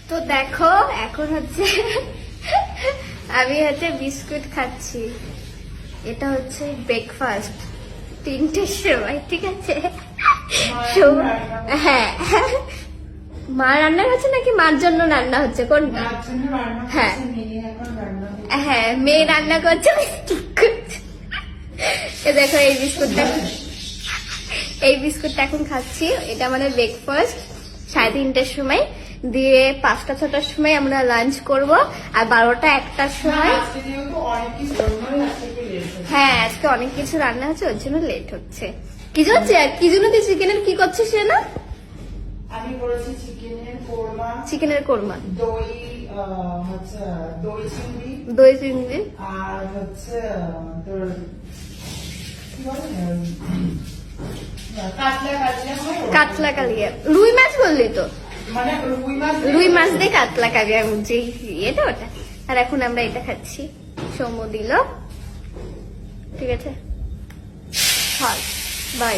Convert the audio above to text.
তো দেখো এখন হচ্ছে আমি হচ্ছে বিস্কুট খাচ্ছি। এটা হচ্ছে ব্রেকফাস্ট 3টের সময়, ঠিক আছে? হ্যাঁ, মা রান্না করছে নাকি মার জন্য রান্না হচ্ছে কোনটা? হ্যাঁ হ্যাঁ, মেয়ে রান্না করছে। দেখো এই বিস্কুটটা এখন খাচ্ছি। এটা আমাদের ব্রেকফাস্ট 3:30টার সময় দিয়ে 5টা-6টার সময় আমরা লাঞ্চ করব, আর 12টা-1টার সময়। হ্যাঁ, আজকে অনেক কিছু রান্না হচ্ছে, ওর জন্য লেট হচ্ছে। কি হচ্ছে? কি জন্য তুই চিকেনের কি করছিস না? আমি করেছি চিকেনের কোরমা, দই দই চিংড়ি চিংড়ি, আর হচ্ছে তোর কি বলে কাতলা কালিয়া। রুই মাছ বললি তো? মানে রুই মাছ দিয়ে কাতলা কালিয়া, যে এটা ওটা। আর এখন আমরা এটা খাচ্ছি, সৌম্য দিল। ঠিক আছে, বাই।